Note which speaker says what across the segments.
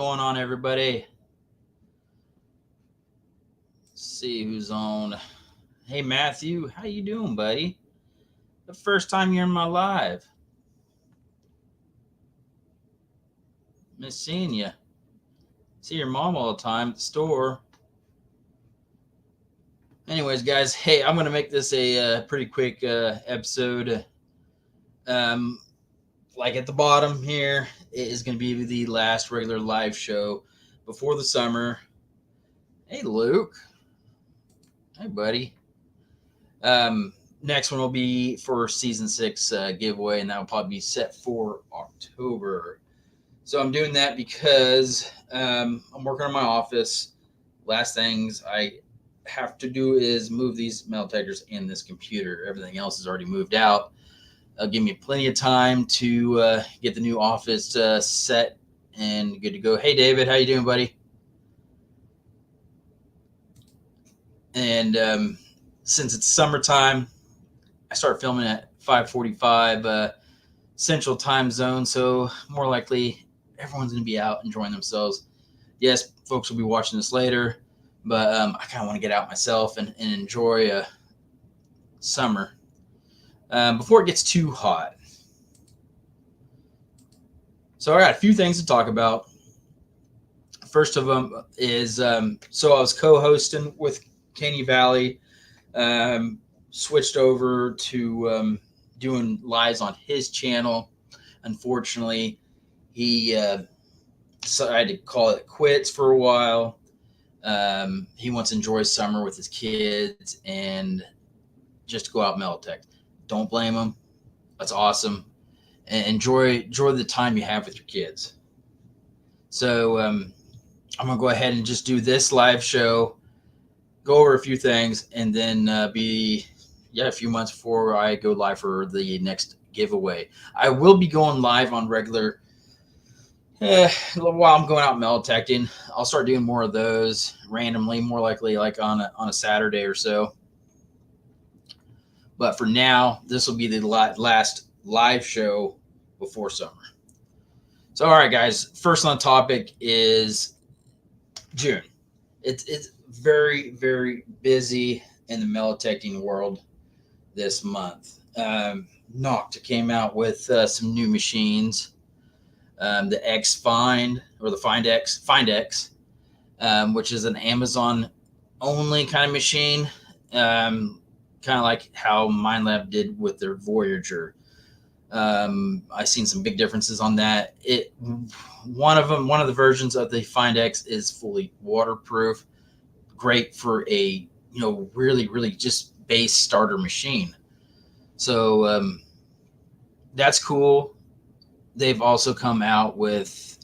Speaker 1: going on, everybody? Let's see who's on. Hey, Matthew, how you doing, buddy? The first time you're in my live. Miss seeing you. See your mom all the time at the store. Anyways, guys, hey, I'm gonna make this a pretty quick episode. Um, like at the bottom here, it is gonna be the last regular live show before the summer. Hey, Luke. Hey, buddy. Next one will be for season 6 giveaway, and that will probably be set for October. So I'm doing that because I'm working on my office. Last things I have to do is move these metal detectors in this computer. Everything else is already moved out. Give me plenty of time to get the new office set and good to go. Hey, David, how you doing, buddy? And since it's summertime, I start filming at 5:45 Central Time Zone, so more likely everyone's going to be out enjoying themselves. Yes, folks will be watching this later, but I kind of want to get out myself and enjoy summer before it gets too hot. So I got a few things to talk about. First of them is so I was co-hosting with Caney Valley, switched over to doing lives on his channel. Unfortunately, he decided to call it quits for a while. He wants to enjoy summer with his kids and just go out metal tech. Don't blame him. That's awesome. And enjoy the time you have with your kids. So I'm gonna go ahead and just do this live show, go over a few things, and then be a few months before I go live for the next giveaway. I will be going live on regular while I'm going out metal detecting. I'll start doing more of those randomly, more likely like on a Saturday or so. But for now, this will be the last live show before summer. So, all right, guys. First on topic is June. It's very, very busy in the metal detecting world this month. Nocta came out with some new machines. The X Find or the Find X, which is an Amazon only kind of machine, kind of like how MindLab did with their Voyager. I've seen some big differences on that. One of the versions of the Find X is fully waterproof, great for a really, really just base starter machine. So that's cool. They've also come out with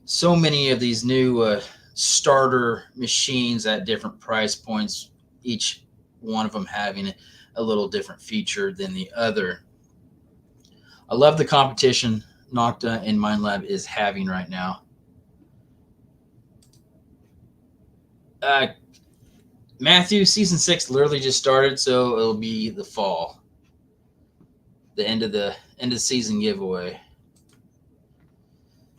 Speaker 1: so many of these new starter machines at different price points, each one of them having a little different feature than the other. I love the competition Nocta and MindLab is having right now. Matthew, season 6 literally just started, so it'll be the fall, the end of the season giveaway.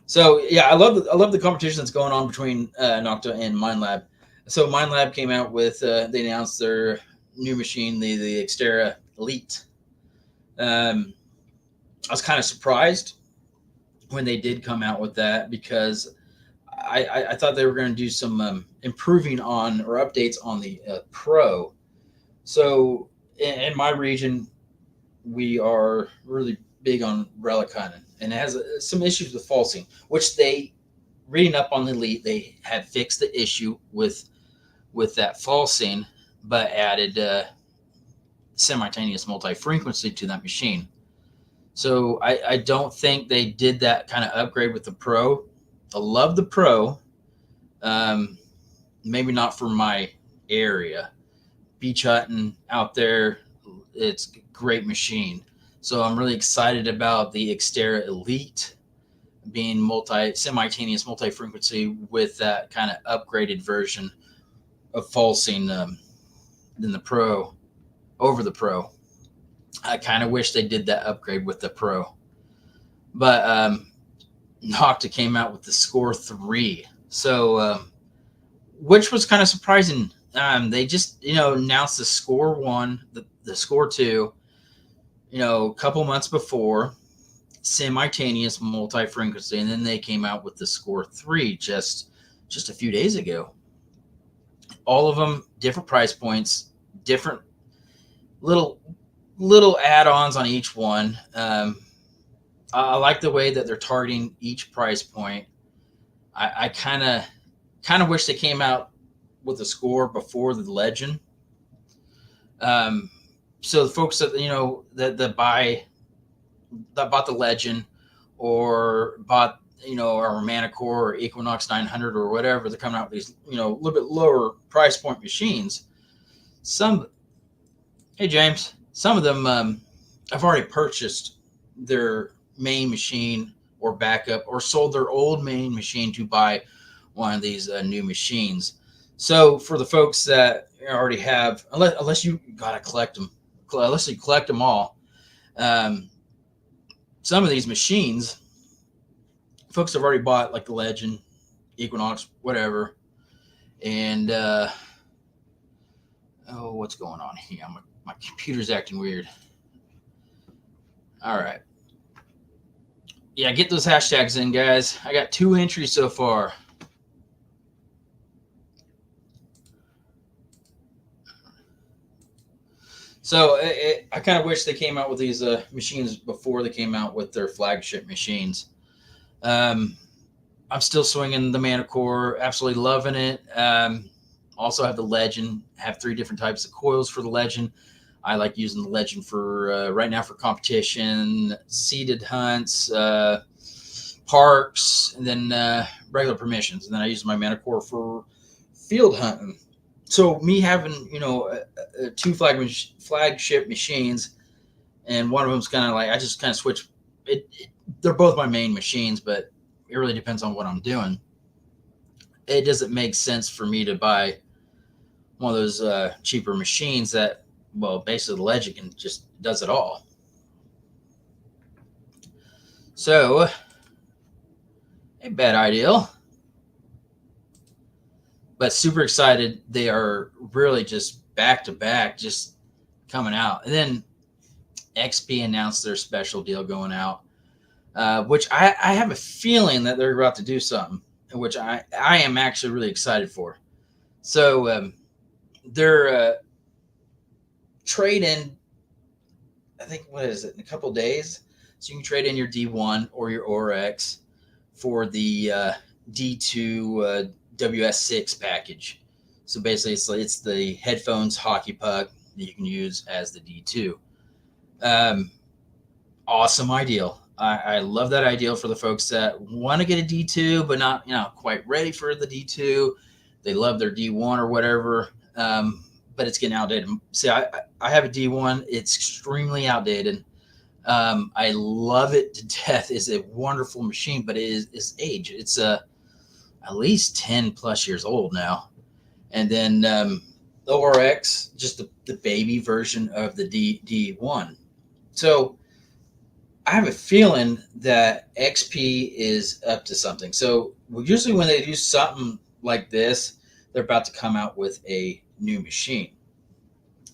Speaker 1: So yeah, I love the competition that's going on between Nocta and MindLab. So MindLab came out with they announced their new machine, the Xterra Elite. I was kind of surprised when they did come out with that because I thought they were going to do some improving on or updates on the Pro. So in my region, we are really big on relic hunting, and it has some issues with falsing, which they, reading up on the Elite, they had fixed the issue with that falsing, but added simultaneous multi-frequency to that machine. So I don't think they did that kind of upgrade with the Pro. I love the Pro. Maybe not for my area. Beach hunting out there, it's a great machine. So I'm really excited about the Xterra Elite being simultaneous multi-frequency with that kind of upgraded version of falsing than the Pro, over the Pro. I kind of wish they did that upgrade with the Pro. But Nocta came out with the Score 3. So, which was kind of surprising. They just, announced the Score 1, the Score 2, a couple months before, simultaneous multi-frequency, and then they came out with the Score 3 just a few days ago. All of them different price points, different little add-ons on each one. I like the way that they're targeting each price point. I kind of wish they came out with a Score before the Legend. So the folks that bought the Legend or bought our Manicore or Equinox 900 or whatever, they're coming out with these a little bit lower price point machines. Hey James, some of them have already purchased their main machine or backup, or sold their old main machine to buy one of these new machines. So for the folks that already have, unless you gotta collect them, unless you collect them all, some of these machines, folks have already bought like the Legend, Equinox, whatever, and what's going on here? My computer's acting weird. All right. Yeah, get those hashtags in, guys. I got 2 entries so far. So I kind of wish they came out with these machines before they came out with their flagship machines. I'm still swinging the Manicore, absolutely loving it. Also have the Legend, have 3 different types of coils for the Legend. I like using the Legend for right now for competition, seeded hunts, parks, and then regular permissions. And then I use my Manicore for field hunting. So me having 2 flagship machines, and one of them's kind of like I just kind of switch. They're both my main machines, but it really depends on what I'm doing. It doesn't make sense for me to buy one of those cheaper machines that, well, basically the Legend can just does it all. So, a bad idea, but super excited. They are really just back to back, just coming out. And then XP announced their special deal going out, which I have a feeling that they're about to do something, which I am actually really excited for. So their trade in, I think, what is it, in a couple days? So you can trade in your D1 or your ORX for the D2 WS6 package. So basically, it's the headphones hockey puck that you can use as the D2. Awesome ideal. I love that ideal for the folks that want to get a D2 but not quite ready for the D2. They love their D1 or whatever, but it's getting outdated. See, I have a D1. It's extremely outdated. I love it to death. It's a wonderful machine, but it's age. It's at least 10 plus years old now. And then the ORX, just the baby version of the D1. So I have a feeling that XP is up to something. So usually when they do something like this, they're about to come out with a new machine.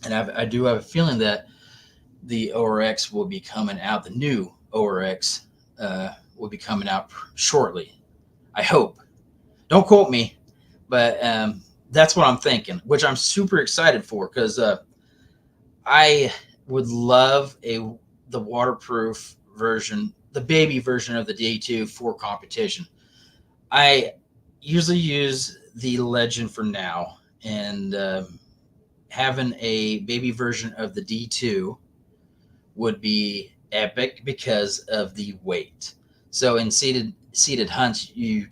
Speaker 1: And I do have a feeling that the ORX will be coming out. The new ORX will be coming out shortly. I hope. Don't quote me, but that's what I'm thinking, which I'm super excited for, because I would love the waterproof version, the baby version of the D2 for competition. I usually use the Legend for now, and having a baby version of the D2 would be epic because of the weight. So in seated hunts, you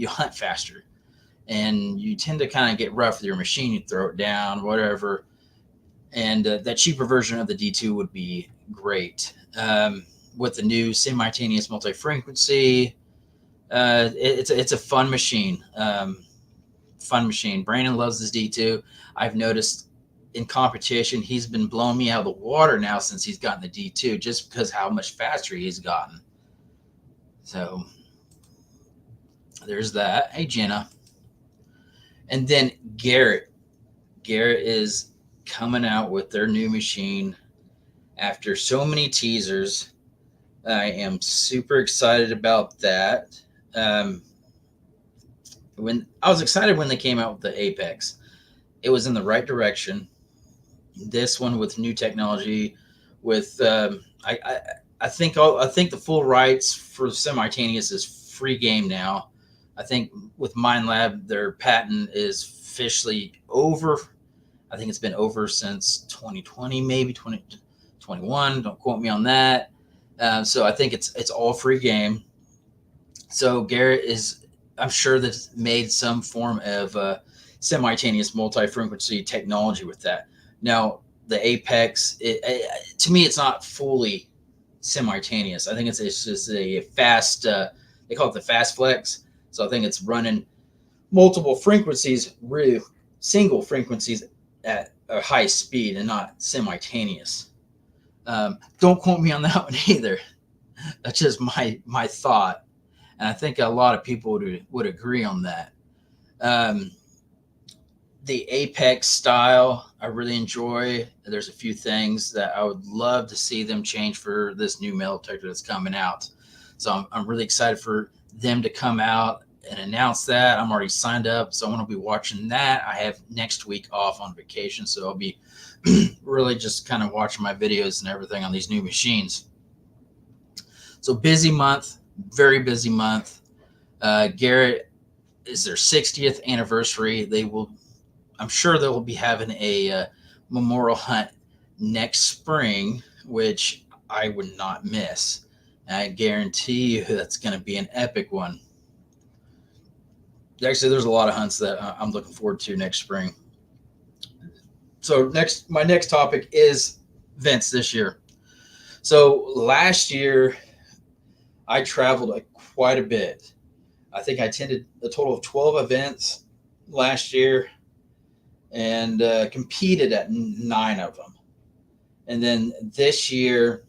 Speaker 1: hunt faster, and you tend to kind of get rough with your machine. You throw it down, whatever. And that cheaper version of the D2 would be great. With the new simultaneous multi-frequency, it's a fun machine. Brandon loves this D2. I've noticed in competition, he's been blowing me out of the water now since he's gotten the D2, just because how much faster he's gotten. So There's that. Hey, Jenna. And then Garrett. Garrett is coming out with their new machine after so many teasers. I am super excited about that. Um, when I was excited when they came out with the Apex, it was in the right direction. This one with new technology, with I think the full rights for simultaneous is free game now. I think with MindLab, their patent is officially over. I think it's been over since 2020, maybe 2021. Don't quote me on that. So I think it's all free game. So Garrett is, I'm sure that's made some form of simultaneous multi-frequency technology with that. Now the Apex, to me, it's not fully simultaneous. I think it's just a fast. They call it the fast flex. So I think it's running multiple frequencies, really single frequencies at a high speed and not simultaneous. Don't quote me on that one either. That's just my thought, and I think a lot of people would agree on that. Um, the Apex style, I really enjoy. There's a few things that I would love to see them change for this new metal detector that's coming out. So I'm really excited for them to come out and announce that. I'm already signed up, so I'm going to be watching that. I have next week off on vacation, so I'll be really just kind of watching my videos and everything on these new machines. So busy month, very busy month. Garrett is their 60th anniversary. I'm sure they'll be having a memorial hunt next spring, which I would not miss. I guarantee you that's going to be an epic one. Actually, there's a lot of hunts that I'm looking forward to next spring. So my next topic is events this year. So last year I traveled quite a bit. I think I attended a total of 12 events last year and competed at 9 of them. And then this year,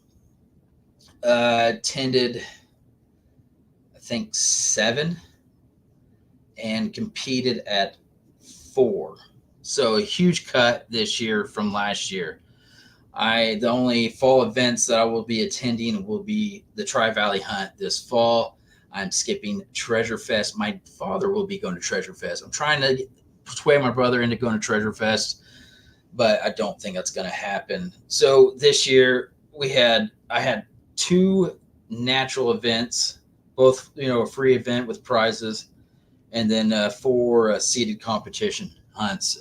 Speaker 1: attended, I think, 7 and competed at 4. So a huge cut this year from last year. The only fall events that I will be attending will be the Tri Valley Hunt this fall. I'm skipping Treasure Fest. My father will be going to Treasure Fest. I'm trying to persuade my brother into going to Treasure Fest, but I don't think that's going to happen. So this year I had 2 natural events, both a free event with prizes, and then 4 seated competition hunts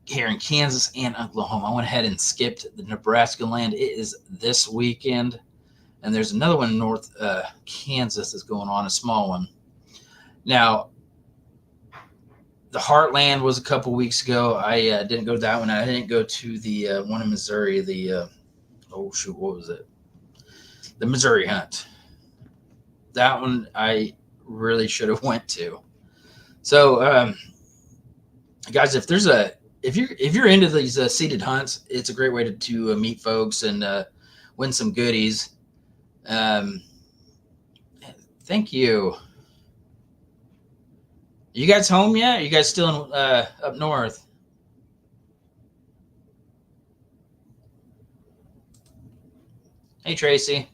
Speaker 1: here in Kansas and Oklahoma. I went ahead and skipped the Nebraska land. It is this weekend, and there's another one in North Kansas that's going on, a small one. Now, the Heartland was a couple weeks ago. I didn't go to that one. I didn't go to the one in Missouri. What was it? The Missouri Hunt. That one I really should have went to. So, guys, if you're into these seated hunts, it's a great way to meet folks and win some goodies. Thank you. You guys home yet? Are you guys still in, up north? Hey, Tracy.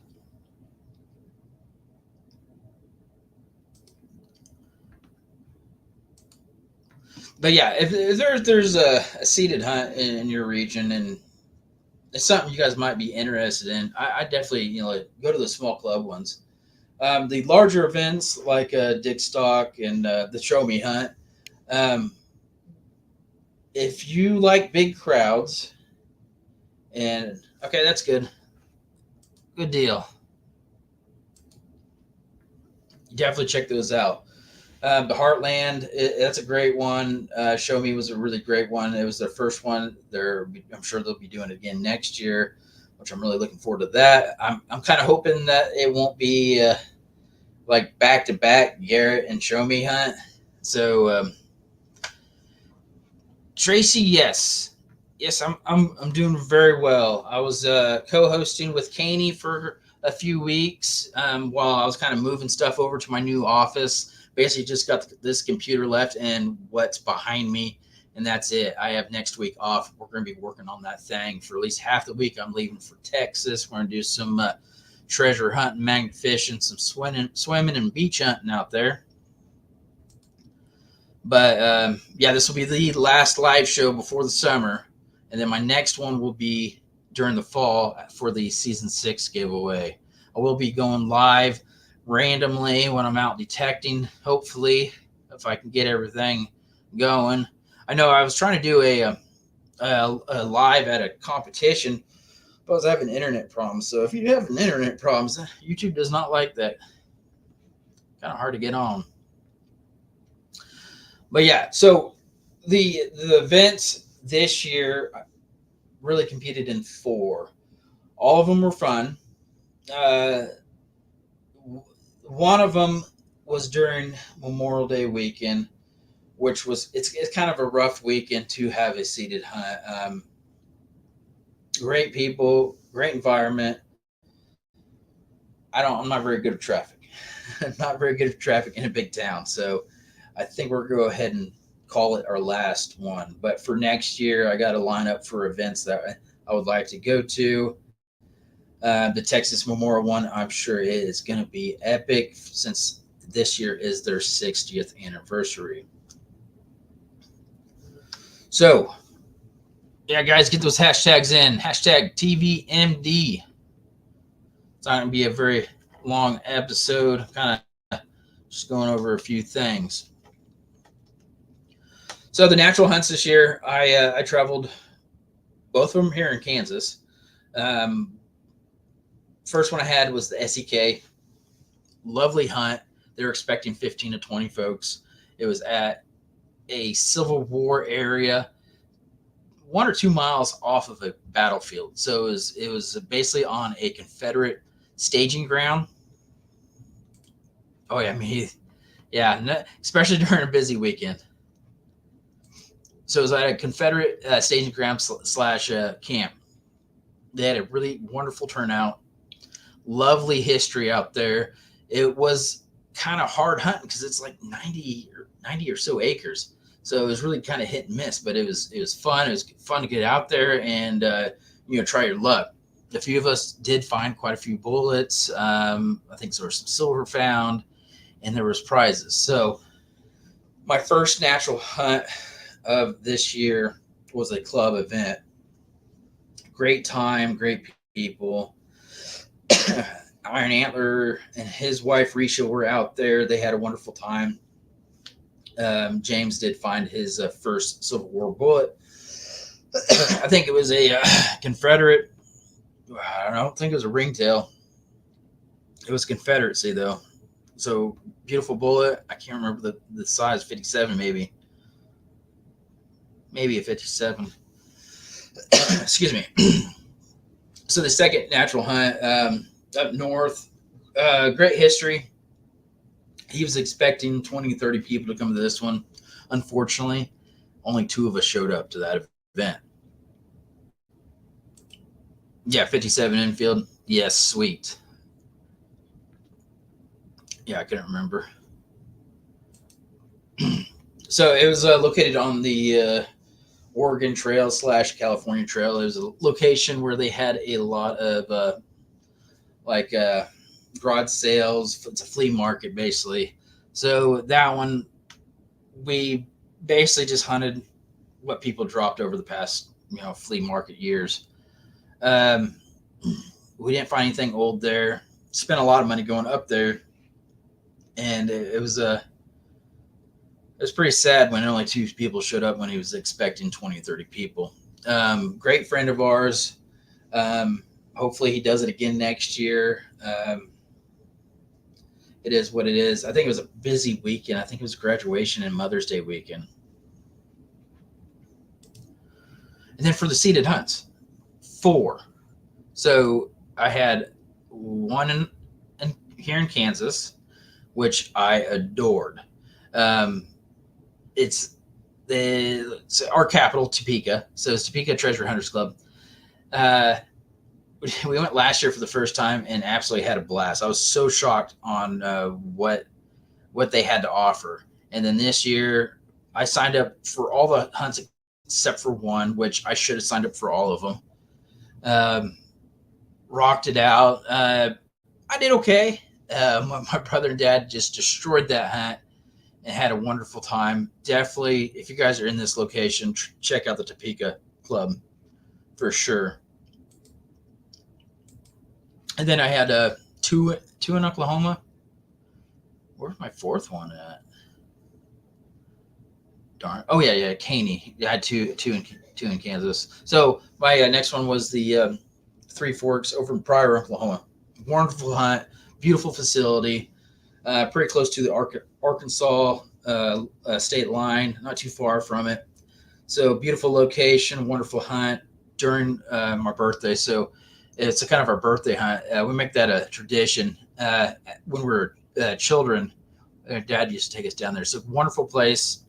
Speaker 1: But yeah, if there's a seated hunt in your region and it's something you guys might be interested in, I definitely go to the small club ones. The larger events like Dick Stock and the Show Me Hunt. Um, if you like big crowds, and okay, that's good. Good deal. You definitely check those out. The Heartland, that's a great one. Show Me was a really great one. It was their first one. I'm sure they'll be doing it again next year, which I'm really looking forward to that. I'm kind of hoping that it won't be like back to back Garrett and Show Me Hunt. So Tracy, yes, I'm doing very well. I was co-hosting with Caney for a few weeks while I was kind of moving stuff over to my new office. Basically, just got this computer left and what's behind me, and that's it. I have next week off. We're going to be working on that thing for at least half the week. I'm leaving for Texas. We're going to do some treasure hunting, magnet fishing, some swimming and beach hunting out there. But yeah, this will be the last live show before the summer, and then my next one will be during the fall for the season 6 giveaway. I will be going live randomly when I'm out detecting, hopefully, if I can get everything going. I know I was trying to do a live at a competition, but I was having internet problems. So if you have an internet problems, YouTube does not like that. Kind of hard to get on. But yeah, so the events this year really competed in 4. All of them were fun. One of them was during Memorial Day weekend, which was it's kind of a rough weekend to have a seated hunt. Great people, great environment. I'm not very good at traffic. I'm not very good at traffic in a big town, so I think we're going to go ahead and call it our last one. But for next year, I got to line up for events that I would like to go to. The Texas Memorial one, I'm sure it is going to be epic since this year is their 60th anniversary. So, yeah, guys, get those hashtags in. Hashtag TVMD. It's not going to be a very long episode. Kind of just going over a few things. So the natural hunts this year, I traveled both of them here in Kansas. First one I had was the SEK. Lovely hunt. They were expecting 15 to 20 folks. It was at a Civil War area, 1 or 2 miles off of a battlefield. So it was basically on a Confederate staging ground. Oh yeah, especially during a busy weekend. So it was at a Confederate staging ground slash camp. They had a really wonderful turnout. Lovely history out there. It was kind of hard hunting because it's like 90 or so acres. So it was really kind of hit and miss, but it was fun. It was fun to get out there and try your luck. A few of us did find quite a few bullets. I think there was some silver found, and there was prizes. So my first natural hunt of this year was a club event. Great time, great people. Iron Antler and his wife Risha were out there. They had a wonderful time. James did find his first Civil War bullet. I think it was a Confederate. I don't think it was a ringtail. It was Confederacy though. So beautiful bullet. I can't remember the size. 57 maybe. Maybe a 57. Excuse me. So the second natural hunt up north, great history. He was expecting 20, 30 people to come to this one. Unfortunately, only 2 of us showed up to that event. Yeah, 57 infield. Yes, sweet. Yeah, I couldn't remember. So it was located on the Oregon Trail / California Trail. It was a location where they had a lot of garage sales. It's a flea market basically. So that one, we basically just hunted what people dropped over the past flea market years. We didn't find anything old there. Spent a lot of money going up there, and it was pretty sad when only 2 people showed up when he was expecting 20, 30 people. Great friend of ours. Hopefully he does it again next year. It is what it is. I think it was a busy weekend. I think it was graduation and Mother's Day weekend. And then for the seated hunts, 4. So I had one here in Kansas, which I adored. It's our capital, Topeka. So it's Topeka Treasure Hunters Club. we went last year for the first time and absolutely had a blast. I was so shocked on what they had to offer. And then this year, I signed up for all the hunts except for one, which I should have signed up for all of them. Um, Rocked it out. I did okay. My brother and dad just destroyed that hunt and had a wonderful time. Definitely, if you guys are in this location, check out the Topeka Club for sure. And then I had two in Oklahoma. Where's my fourth one at? Darn. Oh yeah, Caney. I had two in Kansas. So my next one was the Three Forks over in Pryor, Oklahoma. Wonderful hunt, beautiful facility, pretty close to the Arkansas state line, not too far from it. So beautiful location, wonderful hunt during my birthday. So it's a kind of our birthday hunt. We make that a tradition. When we were children, Dad used to take us down there. So wonderful place.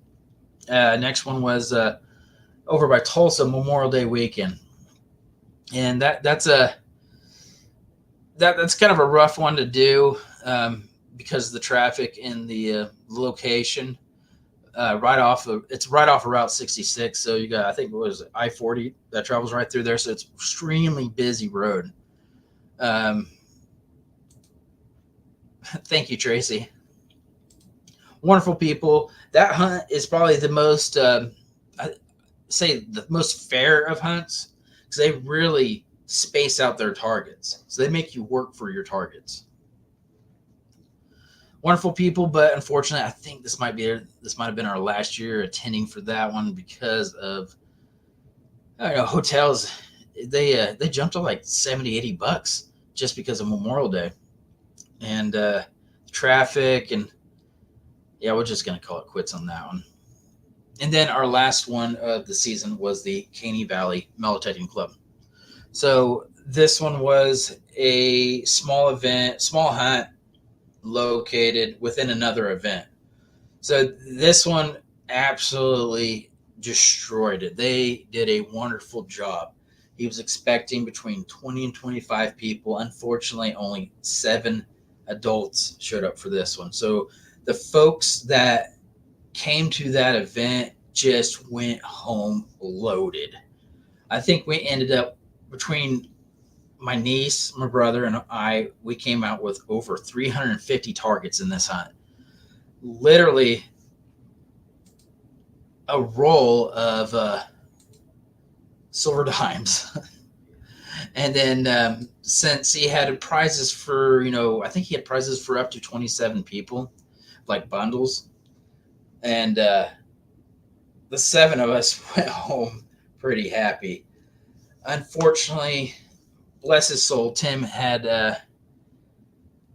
Speaker 1: Next one was over by Tulsa Memorial Day weekend, and that's kind of a rough one to do because of the traffic and the location. It's right off of Route 66. So you got, I think it was I-40 that travels right through there. So it's extremely busy road. Thank you, Tracy. Wonderful people. That hunt is probably the most, I say the most fair of hunts because they really space out their targets. So they make you work for your targets. Wonderful people, but unfortunately, I think this might have been our last year attending for that one because of, I don't know, hotels. They jumped to like 70, $80 just because of Memorial Day and traffic, and yeah, we're just gonna call it quits on that one. And then our last one of the season was the Caney Valley Metal Detecting Club. So this one was a small event, small hunt located within another event. So this one absolutely destroyed it. They did a wonderful job. He was expecting between 20 and 25 people. Unfortunately, only 7 adults showed up for this one. So the folks that came to that event just went home loaded. I think we ended up between my niece, my brother, and I, we came out with over 350 targets in this hunt. Literally a roll of silver dimes. And then since he had prizes for, I think he had prizes for up to 27 people, like bundles. And the 7 of us went home pretty happy. Unfortunately, bless his soul, Tim had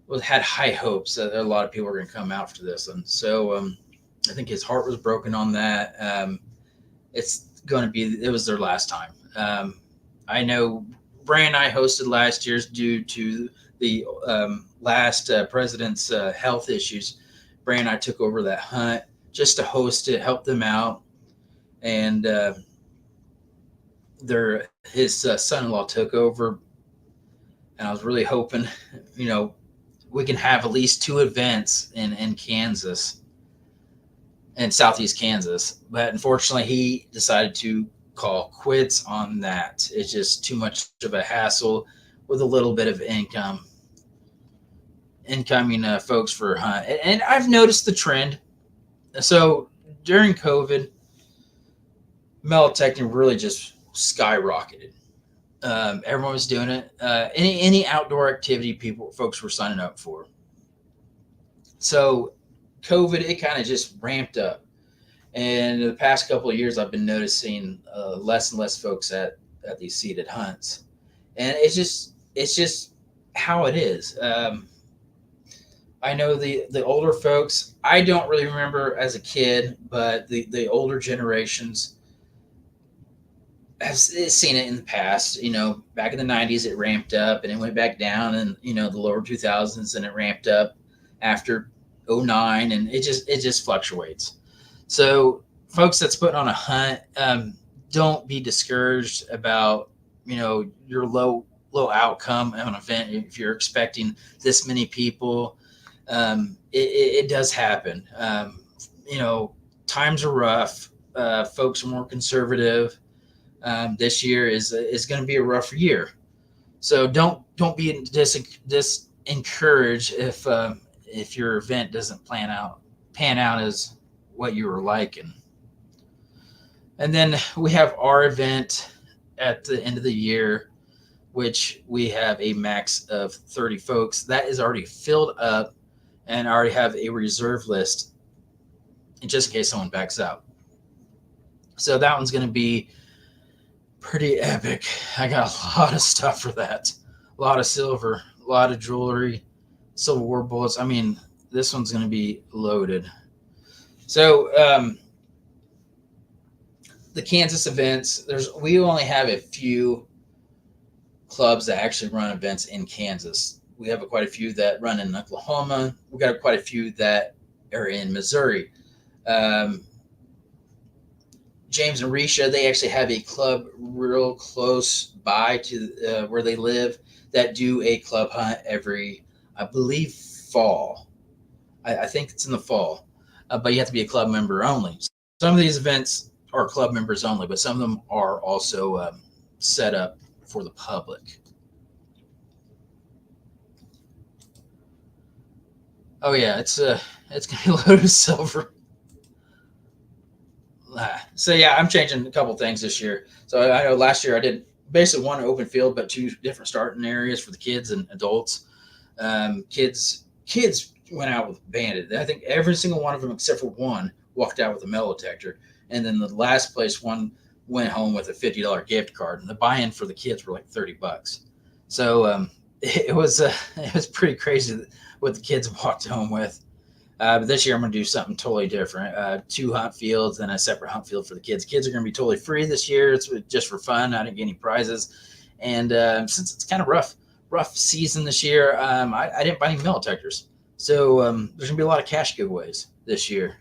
Speaker 1: high hopes that a lot of people were going to come out for this one. So I think his heart was broken on that. It was their last time. I know Bray and I hosted last year's due to the last president's health issues. Bray and I took over that hunt just to host it, help them out. And his son-in-law took over. And I was really hoping, we can have at least 2 events in Kansas, in Southeast Kansas. But unfortunately, he decided to call quits on that. It's just too much of a hassle with a little bit of incoming folks for hunt. And I've noticed the trend. So during COVID, metal detecting really just skyrocketed. Everyone was doing it. Any outdoor activity folks were signing up for. So COVID, it kind of just ramped up. And in the past couple of years, I've been noticing less and less folks at these seated hunts. And it's just how it is. I know the older folks, I don't really remember as a kid, but the older generations have seen it in the past. Back in the 90s, it ramped up and it went back down, and the lower 2000s, and it ramped up after 2009, and it just fluctuates. So folks that's putting on a hunt, don't be discouraged about your low little outcome of an event. If you're expecting this many people, it does happen. Times are rough. Folks are more conservative. This year is going to be a rough year. So don't be encouraged if your event doesn't pan out as what you were liking. And then we have our event at the end of the year, which we have a max of 30 folks. That is already filled up, and I already have a reserve list just in case someone backs out. So that one's going to be pretty epic. I got a lot of stuff for that. A lot of silver, a lot of jewelry, Civil War bullets. I mean, this one's going to be loaded. So the Kansas events, we only have a few clubs that actually run events in Kansas. We have quite a few that run in Oklahoma. We got quite a few that are in Missouri. James and Risha, they actually have a club real close by to where they live that do a club hunt every, I believe, fall. I think it's in the fall, but you have to be a club member only. Some of these events are club members only, but some of them are also set up for the public. Oh yeah, it's gonna be loaded with silver. So yeah, I'm changing a couple things this year. So I know last year I did basically one open field, but two different starting areas for the kids and adults. Kids went out with banded. I think every single one of them except for one walked out with a metal detector, and then the last place one went home with a $50 gift card, and the buy-in for the kids were like $30. So it was pretty crazy what the kids walked home with. But this year I'm going to do something totally different. 2 hunt fields and a separate hunt field for the kids. Kids are going to be totally free this year. It's just for fun. I didn't get any prizes. And since it's kind of rough season this year, I didn't buy any metal detectors. So there's going to be a lot of cash giveaways this year.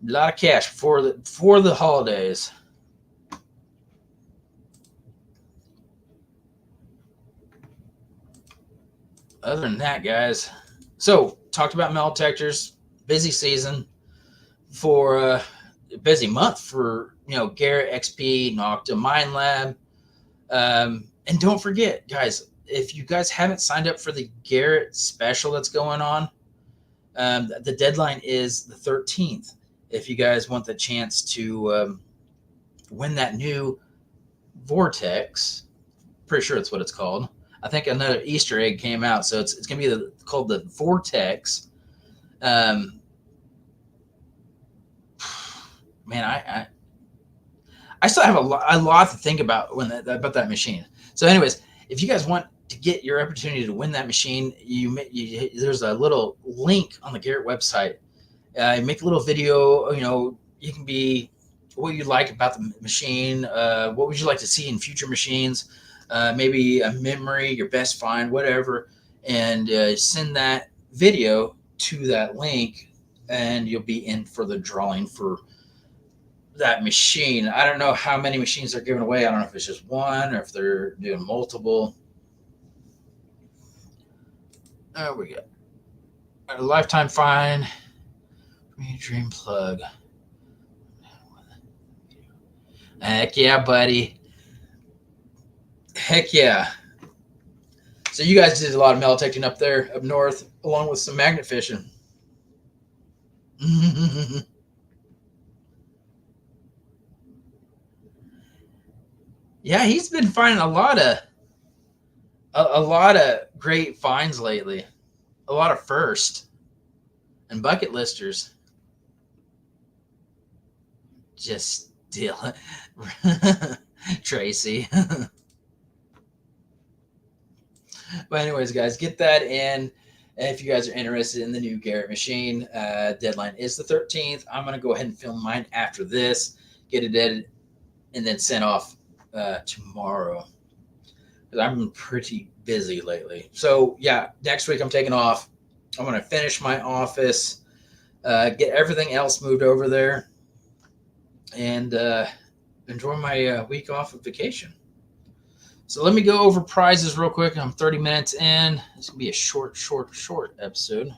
Speaker 1: A lot of cash for the holidays. Other than that, guys, so talked about metal detectors. Busy season for busy month for Garrett XP, Nocta Mine Lab, and don't forget, guys, if you guys haven't signed up for the Garrett special that's going on, the deadline is the 13th. If you guys want the chance to win that new Vortex, pretty sure that's what it's called. I think another Easter egg came out, so it's going to be called the Vortex. Man, I still have a lot to think about about that machine. So, anyways, if you guys want to get your opportunity to win that machine, there's a little link on the Garrett website. Make a little video. You can be what you like about the machine. What would you like to see in future machines? Maybe a memory, your best find, whatever, and send that video to that link, and you'll be in for the drawing for that machine. I don't know how many machines they're giving away. I don't know if it's just one or if they're doing multiple. We got a lifetime find. Dream plug. Heck yeah, buddy. Heck yeah. So you guys did a lot of metal detecting up there, up north, along with some magnet fishing. Yeah, he's been finding a lot of great finds lately. A lot of first and bucket listers. Just Dylan. Tracy. But anyways, guys, get that in. If you guys are interested in the new Garrett machine, deadline is the 13th. I'm going to go ahead and film mine after this, get it edited, and then sent off tomorrow. Because I've been pretty busy lately. So, yeah, next week I'm taking off. I'm going to finish my office, get everything else moved over there, and enjoy my week off of vacation. So let me go over prizes real quick. I'm 30 minutes in. This will be a short episode.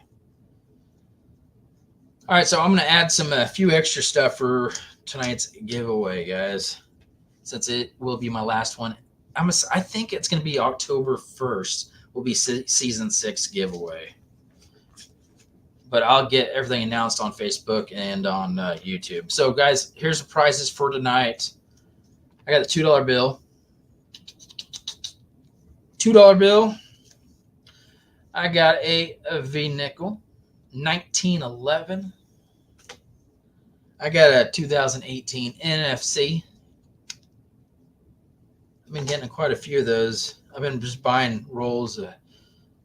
Speaker 1: All right, so I'm going to add a few extra stuff for tonight's giveaway, guys, since it will be my last one. I think it's going to be October 1st will be season 6 giveaway. But I'll get everything announced on Facebook and on YouTube. So, guys, here's the prizes for tonight. I got a $2 bill. $2 bill. I got a V nickel. 1911. I got a 2018 NFC. I've been getting quite a few of those. I've been just buying rolls.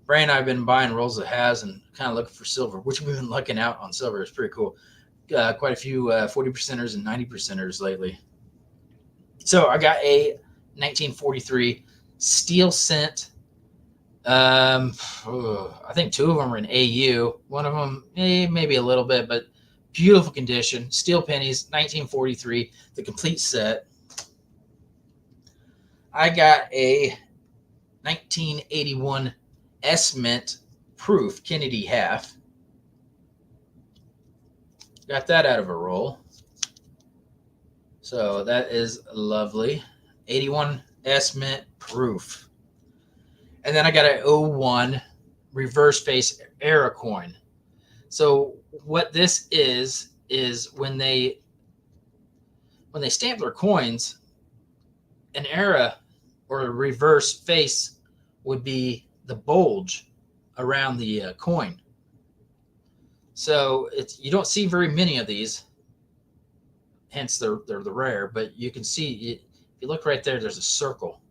Speaker 1: Bray and I have been buying rolls of Has and kind of looking for silver, which we've been looking out on silver. It's pretty cool. Quite a few 40%ers and 90%ers lately. So I got a 1943 steel cent. I think 2 of them are in AU. One of them maybe a little bit, but beautiful condition. Steel pennies, 1943, the complete set. I got a 1981 S-Mint proof Kennedy half. Got that out of a roll. So that is lovely. 81 S-Mint proof. And then I got an 01 reverse face era coin. So what this is when they stamp their coins, an era or a reverse face would be the bulge around the coin. So you don't see very many of these, hence they're the rare. But you can see if you look right there, there's a circle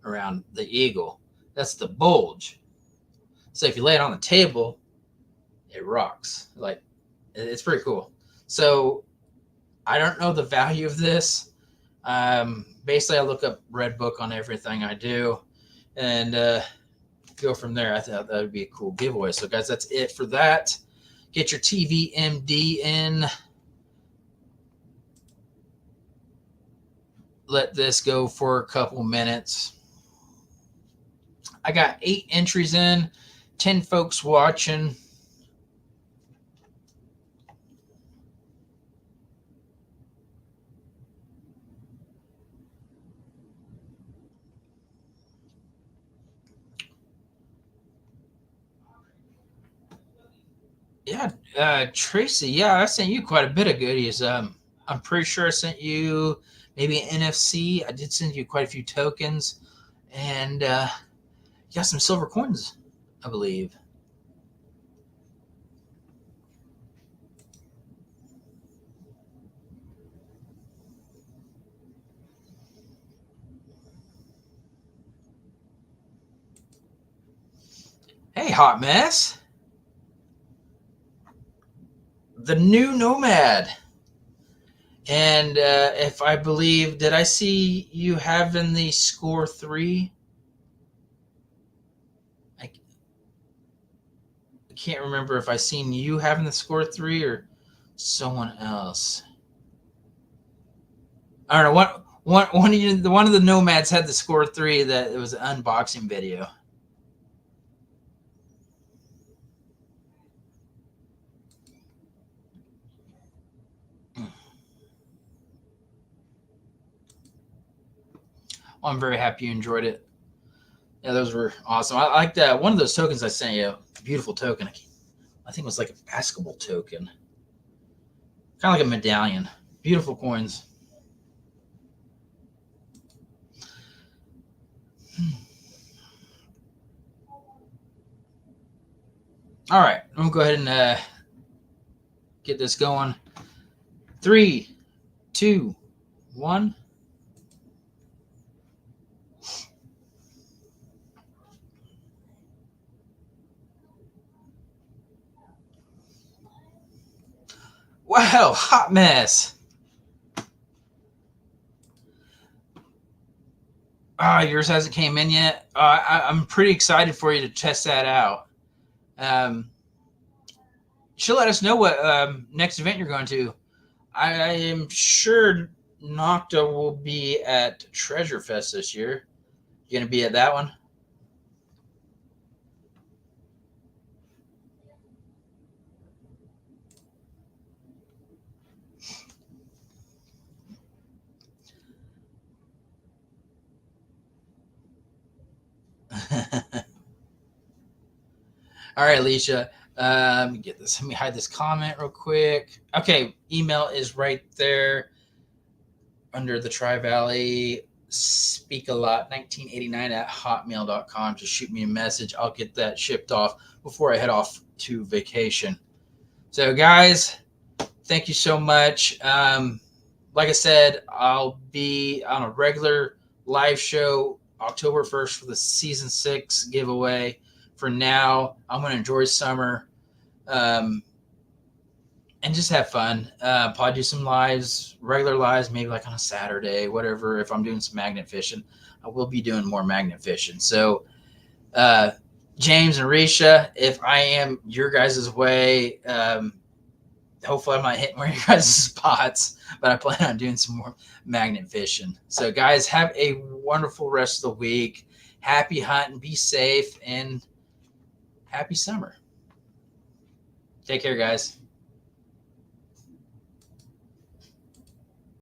Speaker 1: around the eagle. That's the bulge. So if you lay it on the table, it rocks. Like, it's pretty cool. So I don't know the value of this. Basically, I look up Red Book on everything I do, and go from there. I thought that would be a cool giveaway. So, guys, that's it for that. Get your TVMD in. Let this go for a couple minutes. I got 8 entries in, 10 folks watching. Yeah, Tracy. Yeah, I sent you quite a bit of goodies. I'm pretty sure I sent you maybe an NFC. I did send you quite a few tokens, and you got some silver coins, I believe. Hey, Hot Mess. The new Nomad. And if I believe, did I see you having the score 3? I can't remember if I seen you having the score 3 or someone else. I don't know. One of the Nomads had the score 3 that it was an unboxing video. Well, I'm very happy you enjoyed it. Yeah, those were awesome. I like that. One of those tokens I sent you, beautiful token. I think it was like a basketball token. Kind of like a medallion. Beautiful coins. All right. I'm going to go ahead and get this going. 3, 2, 1. Wow, Hot Mess. Yours hasn't came in yet. I'm pretty excited for you to test that out. She'll let us know what next event you're going to. I am sure Nocta will be at Treasure Fest this year. You gonna be at that one? All right, Alicia. Get this. Let me hide this comment real quick. Okay, email is right there under the Tri Valley. Speak a lot 1989 at hotmail.com. Just shoot me a message. I'll get that shipped off before I head off to vacation. So, guys, thank you so much. Like I said, I'll be on a regular live show October 1st for the season 6 giveaway. For now, I'm going to enjoy summer and just have fun. Probably do some lives, regular lives, maybe like on a Saturday, whatever. If I'm doing some magnet fishing, I will be doing more magnet fishing. So, James and Risha, if I am your guys' way, hopefully I'm not hitting more of your guys' spots, but I plan on doing some more magnet fishing. So, guys, have a wonderful rest of the week. Happy hunting, be safe, and happy summer. Take care, guys.